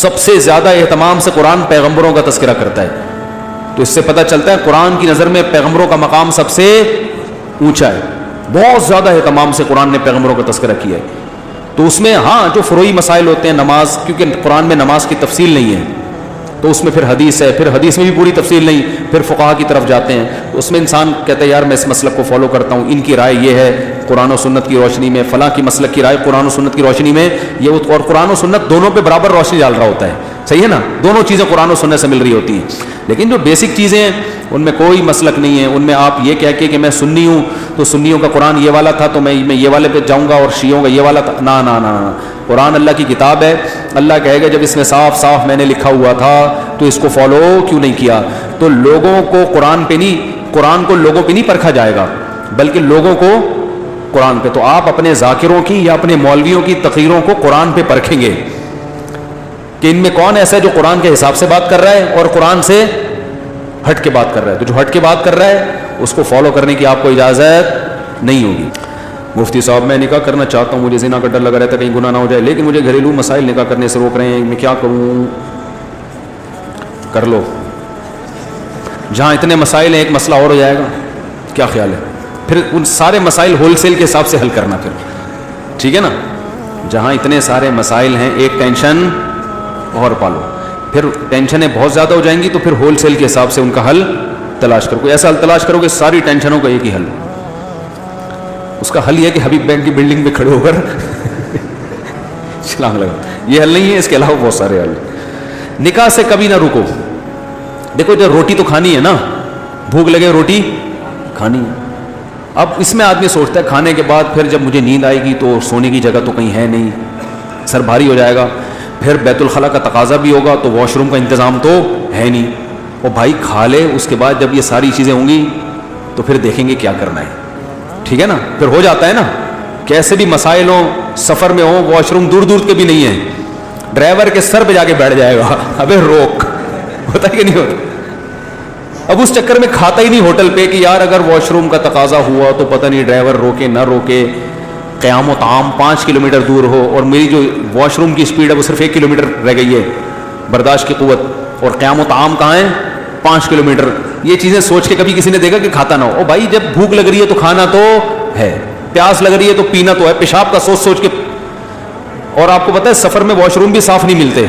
سب سے زیادہ اہتمام سے قرآن پیغمبروں کا تذکرہ کرتا ہے. تو اس سے پتہ چلتا ہے قرآن کی نظر میں پیغمبروں کا مقام سب سے اونچا ہے. بہت زیادہ اہتمام سے قرآن نے پیغمبروں کا تذکرہ کیا ہے. تو اس میں ہاں جو فروعی مسائل ہوتے ہیں, نماز, کیونکہ قرآن میں نماز کی تفصیل نہیں ہے تو اس میں پھر حدیث ہے, پھر حدیث میں بھی پوری تفصیل نہیں, پھر فقہا کی طرف جاتے ہیں. تو اس میں انسان کہتا ہے یار میں اس مسلک کو فالو کرتا ہوں, ان کی رائے یہ ہے قرآن و سنت کی روشنی میں, فلاں کی مسلک کی رائے قرآن و سنت کی روشنی میں یہ, اور قرآن و سنت دونوں پہ برابر روشنی ڈال رہا ہوتا ہے. صحیح ہے نا, دونوں چیزیں قرآن و سنت سے مل رہی ہوتی ہیں. لیکن جو بیسک چیزیں ہیں ان میں کوئی مسلک نہیں ہے. ان میں آپ یہ کہہ کے کہ میں سنی ہوں تو سنیوں کا قرآن یہ والا تھا تو میں یہ والے پہ جاؤں گا, اور شیعوں کا یہ والا تھا, نہ نہ نہ. قرآن اللہ کی کتاب ہے. اللہ کہے گا جب اس میں صاف صاف میں نے لکھا ہوا تھا تو اس کو فالو کیوں نہیں کیا. تو لوگوں کو قرآن کو لوگوں پہ نہیں پرکھا جائے گا بلکہ لوگوں کو قرآن پہ. تو آپ اپنے ذاکروں کی یا اپنے مولویوں کی تقریروں کو قرآن پہ پرکھیں گے کہ ان میں کون ایسا ہے جو قرآن کے حساب سے بات کر رہا ہے اور قرآن سے ہٹ کے بات کر رہا ہے. تو جو ہٹ کے بات کر رہا ہے اس کو فالو کرنے کی آپ کو اجازت نہیں ہوگی. مفتی صاحب میں نکاح کرنا چاہتا ہوں, مجھے زنا کا ڈر لگا رہتا ہے کہیں گناہ نہ ہو جائے, لیکن مجھے گھریلو مسائل نکاح کرنے سے روک رہے ہیں, میں کیا کروں. کر لو, جہاں اتنے مسائل ہیں ایک مسئلہ اور ہو جائے گا. کیا خیال ہے؟ پھر ان سارے مسائل ہول سیل کے حساب سے حل کرنا پھر, ٹھیک ہے نا. جہاں اتنے سارے مسائل ہیں ایک ٹینشن اور پالو, پھر ٹینشنیں بہت زیادہ ہو جائیں گی تو پھر ہول سیل کے حساب سے ان کا حل تلاش کرو. کوئی ایسا حل تلاش کرو کہ ساری ٹینشنوں کا ایک ہی حل. اس کا حل یہ ہے کہ حبیب بینک کی بلڈنگ پہ کھڑے ہو کر چھلانگ لگاؤ. یہ حل نہیں ہے, اس کے علاوہ بہت سارے حل. نکاح سے کبھی نہ رکو. دیکھو جب روٹی تو کھانی ہے نا, بھوک لگے روٹی کھانی ہے. اب اس میں آدمی سوچتا ہے کھانے کے بعد پھر جب مجھے نیند آئے گی تو سونے کی جگہ تو کہیں ہے نہیں, سر بھاری ہو جائے گا, پھر بیت الخلاء کا تقاضا بھی ہوگا تو واش روم کا انتظام تو ہے نہیں. اور بھائی کھا لے, اس کے بعد جب یہ ساری چیزیں ہوں گی تو پھر دیکھیں گے کیا کرنا ہے. ٹھیک ہے نا, پھر ہو جاتا ہے نا, کیسے بھی مسائل ہوں, سفر میں ہوں, واش روم دور دور کے بھی نہیں ہیں, ڈرائیور کے سر پہ جا کے بیٹھ جائے گا, ابے روک, ہوتا ہے کہ نہیں ہوتا. اب اس چکر میں کھاتا ہی نہیں ہوٹل پہ کہ یار اگر واش روم کا تقاضا ہوا تو پتہ نہیں ڈرائیور روکے نہ روکے, قیام و طعام 5 کلومیٹر دور ہو اور میری جو واش روم کی سپیڈ ہے وہ صرف 1 کلومیٹر رہ گئی ہے برداشت کی قوت, اور قیام و طعام کہاں ہے 5 کلومیٹر. یہ چیزیں سوچ کے کبھی کسی نے دیکھا کہ کھاتا نہ ہو. او بھائی جب بھوک لگ رہی ہے تو کھانا تو ہے, پیاس لگ رہی ہے تو پینا تو ہے, پیشاب کا سوچ سوچ کے. اور آپ کو پتہ ہے سفر میں واش روم بھی صاف نہیں ملتے.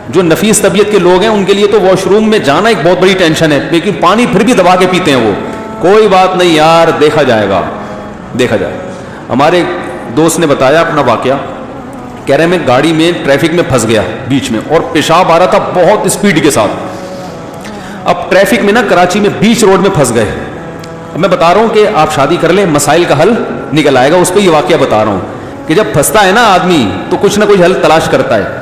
جو نفیس طبیعت کے لوگ ہیں ان کے لیے تو واش روم میں جانا ایک بہت بڑی ٹینشن ہے, لیکن پانی پھر بھی دبا کے پیتے ہیں وہ. کوئی بات نہیں یار, دیکھا جائے گا, دیکھا جائے گا. ہمارے دوست نے بتایا اپنا واقعہ, کہہ رہے ہیں میں گاڑی میں ٹریفک میں پھنس گیا بیچ میں اور پیشاب آ رہا تھا بہت اسپیڈ کے ساتھ. اب ٹریفک میں نا کراچی میں بیچ روڈ میں پھنس گئے. اب میں بتا رہا ہوں کہ آپ شادی کر لیں مسائل کا حل نکل آئے گا. اس پہ یہ واقعہ بتا رہا ہوں کہ جب پھنستا ہے نا آدمی تو کچھ نہ کچھ حل تلاش کرتا ہے.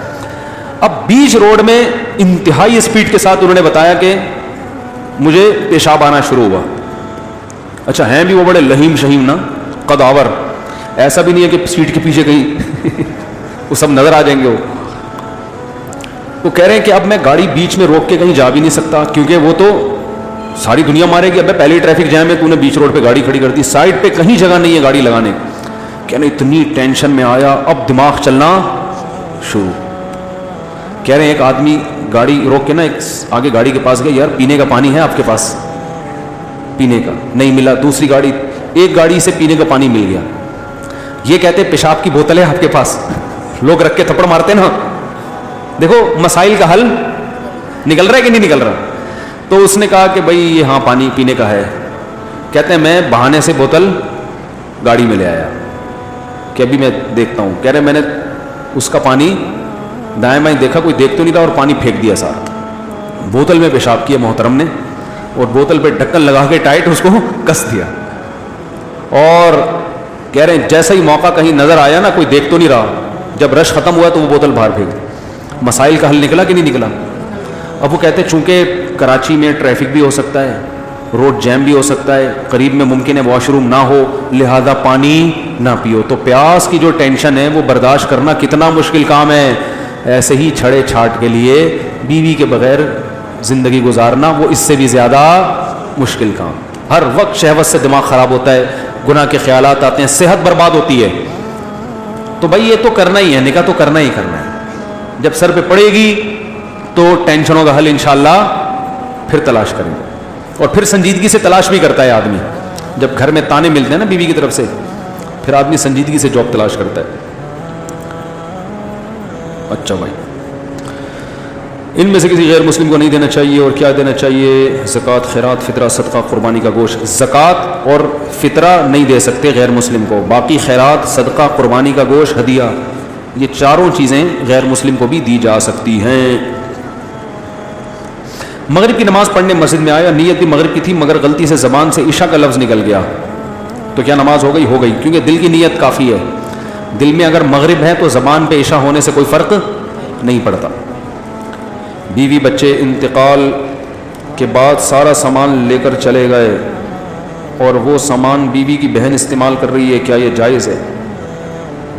اب بیچ روڈ میں انتہائی اسپیڈ کے ساتھ انہوں نے بتایا کہ مجھے پیشاب آنا شروع ہوا. اچھا ہیں بھی وہ بڑے لہیم شہیم نا, قداور, ایسا بھی نہیں ہے کہ سیٹ کے پیچھے کہیں وہ سب نظر آ جائیں گے. وہ کہہ رہے ہیں کہ اب میں گاڑی بیچ میں روک کے کہیں جا بھی نہیں سکتا کیونکہ وہ تو ساری دنیا مارے گی. اب پہلے ٹریفک جام ہے, تو نے بیچ روڈ پہ گاڑی کھڑی کر دی, سائڈ پہ کہیں جگہ نہیں ہے گاڑی لگانے. کہہ رہے اتنی ٹینشن میں آیا, اب دماغ چلنا شروع. کہہ رہے ہیں ایک آدمی گاڑی روک کے نا ایک آگے گاڑی کے پاس گیا, یار پینے کا پانی ہے آپ کے پاس؟ پینے کا نہیں ملا. دوسری گاڑی, ایک گاڑی سے پینے کا پانی مل گیا. یہ کہتے پیشاب کی بوتل ہے آپ کے پاس؟ لوگ رکھ کے تھپڑ مارتے نا. دیکھو مسائل کا حل نکل رہا ہے کہ نہیں نکل رہا. تو اس نے کہا کہ بھائی یہ ہاں پانی پینے کا ہے. کہتے ہیں میں بہانے سے بوتل گاڑی میں لے آیا کہ ابھی میں دیکھتا ہوں. کہہ رہے میں نے اس کا پانی دائیں بائیں دیکھا, کوئی دیکھ تو نہیں رہا, اور پانی پھینک دیا سارا. بوتل میں پیشاب کیا محترم نے, اور بوتل پہ ڈھکن لگا کے ٹائٹ اس کو کس دیا. اور کہہ رہے ہیں جیسا ہی موقع کہیں نظر آیا نا, کوئی دیکھ تو نہیں رہا, جب رش ختم ہوا تو وہ بوتل باہر پھینک دی. مسائل کا حل نکلا کہ نہیں نکلا؟ اب وہ کہتے ہیں چونکہ کراچی میں ٹریفک بھی ہو سکتا ہے, روڈ جیم بھی ہو سکتا ہے, قریب میں ممکن ہے واش روم نہ ہو, لہذا پانی نہ پیو. تو پیاس کی جو ٹینشن ہے وہ برداشت کرنا کتنا مشکل کام ہے. ایسے ہی چھڑے چھاٹ کے لیے بیوی کے بغیر زندگی گزارنا وہ اس سے بھی زیادہ مشکل کام. ہر وقت شہوت سے دماغ خراب ہوتا ہے, گناہ کے خیالات آتے ہیں, صحت برباد ہوتی ہے. تو بھائی یہ تو کرنا ہی ہے, نکاح تو کرنا ہی کرنا ہے. جب سر پہ پڑے گی تو ٹینشنوں کا حل انشاءاللہ پھر تلاش کریں گے. اور پھر سنجیدگی سے تلاش بھی کرتا ہے آدمی. جب گھر میں تانے ملتے ہیں نا بیوی کی طرف سے, پھر آدمی سنجیدگی سے جاب تلاش کرتا ہے. اچھا بھائی, ان میں سے کسی غیر مسلم کو نہیں دینا چاہیے, اور کیا دینا چاہیے؟ زکوٰۃ, خیرات, فطرہ, صدقہ, قربانی کا گوشت. زکوٰۃ اور فطرہ نہیں دے سکتے غیر مسلم کو. باقی خیرات, صدقہ, قربانی کا گوشت, ہدیہ, یہ چاروں چیزیں غیر مسلم کو بھی دی جا سکتی ہیں. مغرب کی نماز پڑھنے مسجد میں آیا, نیت بھی مغرب کی تھی مگر غلطی سے زبان سے عشاء کا لفظ نکل گیا, تو کیا نماز ہو گئی؟ ہو گئی, کیونکہ دل کی نیت کافی ہے. دل میں اگر مغرب ہے تو زبان پہ عشاء ہونے سے کوئی فرق نہیں پڑتا. بیوی بچے انتقال کے بعد سارا سامان لے کر چلے گئے اور وہ سامان بیوی کی بہن استعمال کر رہی ہے, کیا یہ جائز ہے؟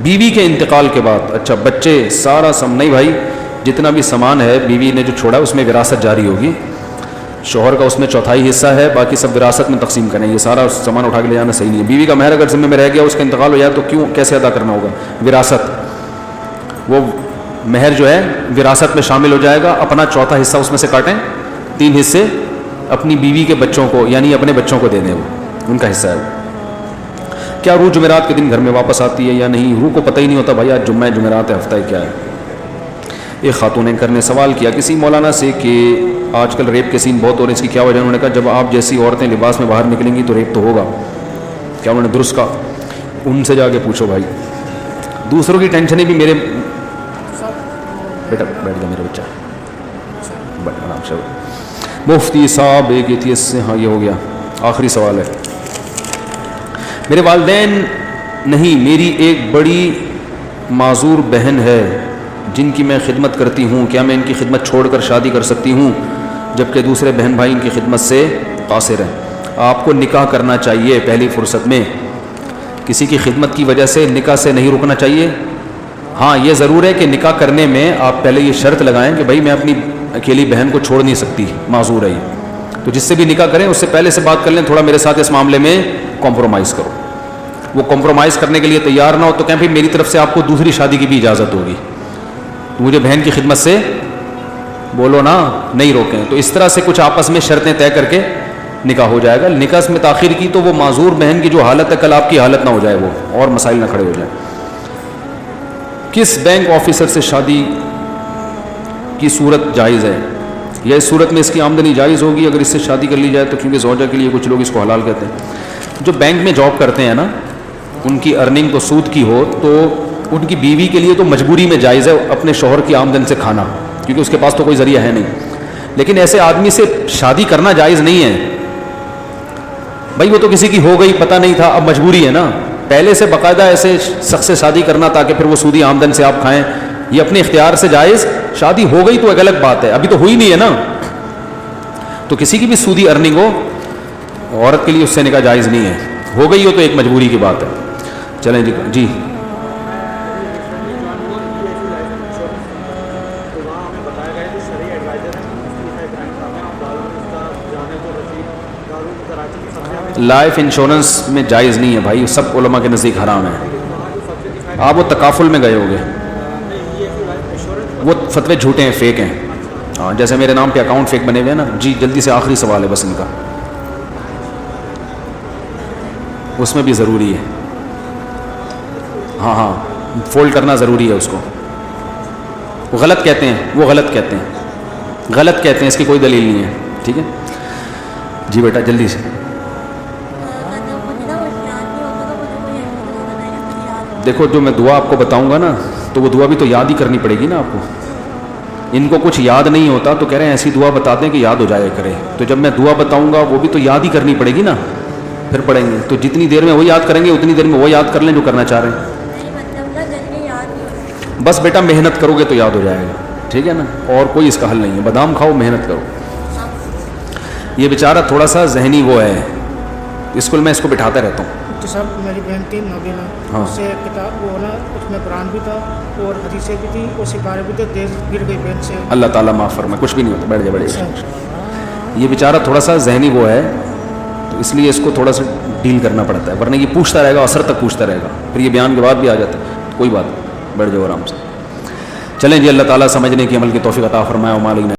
بیوی کے انتقال کے بعد, اچھا بچے سارا نہیں بھائی, جتنا بھی سامان ہے بیوی نے جو چھوڑا ہے اس میں وراثت جاری ہوگی. شوہر کا اس میں چوتھائی حصہ ہے, باقی سب وراثت میں تقسیم کریں. یہ سارا سامان اٹھا کے لے جانا صحیح نہیں ہے. بیوی کا مہر اگر ذمہ میں رہ گیا, اس کا انتقال ہو جائے تو کیسے ادا کرنا ہوگا؟ وراثت, وہ مہر جو ہے وراثت میں شامل ہو جائے گا. اپنا چوتھا حصہ اس میں سے کاٹیں, 3 حصے اپنی بیوی کے بچوں کو یعنی اپنے بچوں کو دے دیں, وہ ان کا حصہ ہے. وہ کیا روح جمعرات کے دن گھر میں واپس آتی ہے یا نہیں؟ روح کو پتہ ہی نہیں ہوتا بھائی آج جمعہ جمعرات ہے, ہفتہ ہے کیا ہے. ایک خاتون نے نے سوال کیا کسی مولانا سے کہ آج کل ریپ کے سین بہت ہو رہے ہیں, اس کی کیا وجہ؟ انہوں نے کہا جب آپ جیسی عورتیں لباس میں باہر نکلیں گی تو ریپ تو ہوگا. کیا انہوں نے درست کہا؟ ان سے جا کے پوچھو بھائی. دوسروں کی ٹینشنیں بھی میرے بیٹا بیٹھ گیا میرا بچہ, آرام سے. مفتی صاحب ایک ایتھیسٹ سے, ہاں یہ ہو گیا, آخری سوال ہے. میرے والدین نہیں, میری ایک بڑی معذور بہن ہے جن کی میں خدمت کرتی ہوں, کیا میں ان کی خدمت چھوڑ کر شادی کر سکتی ہوں جبکہ دوسرے بہن بھائی ان کی خدمت سے قاصر ہیں؟ آپ کو نکاح کرنا چاہیے پہلی فرصت میں. کسی کی خدمت کی وجہ سے نکاح سے نہیں رکنا چاہیے. ہاں یہ ضرور ہے کہ نکاح کرنے میں آپ پہلے یہ شرط لگائیں کہ بھائی میں اپنی اکیلی بہن کو چھوڑ نہیں سکتی, معذور ہے یہ, تو جس سے بھی نکاح کریں اس سے پہلے سے بات کر لیں, تھوڑا میرے ساتھ اس معاملے میں کمپرومائز کرو. وہ کمپرومائز کرنے کے لیے تیار نہ ہو تو کہیں پھر میری طرف سے آپ کو دوسری شادی کی بھی اجازت ہوگی, مجھے بہن کی خدمت سے بولو نا, نہیں روکیں. تو اس طرح سے کچھ آپس میں شرطیں طے کر کے نکاح ہو جائے گا. نکاح میں تاخیر کی تو وہ معذور بہن کی جو حالت ہے کل آپ کی حالت نہ ہو جائے, وہ اور مسائل نہ کھڑے ہو جائیں. کس بینک آفیسر سے شادی کی صورت جائز ہے یا اس صورت میں اس کی آمدنی جائز ہوگی اگر اس سے شادی کر لی جائے تو؟ کیونکہ زوجہ کے لیے کچھ لوگ اس کو حلال کہتے ہیں. جو بینک میں جاب کرتے ہیں نا, ان کی ارننگ تو سود کی ہو تو ان کی بیوی کے لیے تو مجبوری میں جائز ہے اپنے شوہر کی آمدن سے کھانا, کیونکہ اس کے پاس تو کوئی ذریعہ ہے نہیں. لیکن ایسے آدمی سے شادی کرنا جائز نہیں ہے بھائی, وہ تو کسی کی ہو گئی پتہ نہیں تھا, اب مجبوری ہے نا. پہلے سے باقاعدہ ایسے شخص سے شادی کرنا تاکہ پھر وہ سودی آمدن سے آپ کھائیں, یہ اپنے اختیار سے جائز. شادی ہو گئی تو ایک الگ بات ہے, ابھی تو ہوئی نہیں ہے نا. تو کسی کی بھی سودی ارننگ ہو عورت کے لیے اس سے نکاح جائز نہیں ہے. ہو گئی ہو تو ایک مجبوری کی بات ہے. چلیں جی لائف انشورنس میں جائز نہیں ہے بھائی, سب علماء کے نزدیک حرام ہے. آپ وہ تکافل میں گئے ہوگے, وہ فتوے جھوٹے ہیں, فیک ہیں. ہاں جیسے میرے نام پہ اکاؤنٹ فیک بنے ہوئے ہیں نا. جی جلدی سے آخری سوال ہے بس ان کا, اس میں بھی ضروری ہے. ہاں فولڈ کرنا ضروری ہے اس کو. وہ غلط کہتے ہیں, غلط کہتے ہیں, اس کی کوئی دلیل نہیں ہے. ٹھیک ہے جی بیٹا جلدی سے. دیکھو جو میں دعا آپ کو بتاؤں گا نا تو وہ دعا بھی تو یاد ہی کرنی پڑے گی نا آپ کو. ان کو کچھ یاد نہیں ہوتا تو کہہ رہے ہیں ایسی دعا بتا دیں کہ یاد ہو جائے کرے. تو جب میں دعا بتاؤں گا وہ بھی تو یاد ہی کرنی پڑے گی نا, پھر پڑھیں گے. تو جتنی دیر میں وہ یاد کریں گے اتنی دیر میں وہ یاد کر لیں جو کرنا چاہ رہے ہیں. بس بیٹا محنت کرو گے تو یاد ہو جائے گا, ٹھیک ہے نا. اور کوئی اس کا حل نہیں ہے. بادام کھاؤ, محنت کرو. یہ بیچارہ تھوڑا سا ذہنی وہ ہے, اسکول میں اس کو بٹھاتا رہتا ہوں. صاحب میری بہن تھی نابینا, اس سے کتاب وہ نا اس میں قرآن بھی تھا اور حدیثیں بھی تھی اور سپارے بھی تھے, تیز گر گئی بہن سے. اللہ تعالیٰ معاف فرمائے, کچھ بھی نہیں ہوتا, بیٹھ جائے بیٹھ جائے. یہ بیچارہ تھوڑا سا ذہنی وہ ہے تو اس لیے اس کو تھوڑا سا ڈیل کرنا پڑتا ہے, ورنہ یہ پوچھتا رہے گا, اثر تک پوچھتا رہے گا, پھر یہ بیان کے بعد بھی آ جاتا ہے. کوئی بات نہیں, بیٹھ جاؤ آرام سے. چلیں جی، اللہ تعالیٰ سمجھنے کی عمل کی توفیق عطا فرمائے. و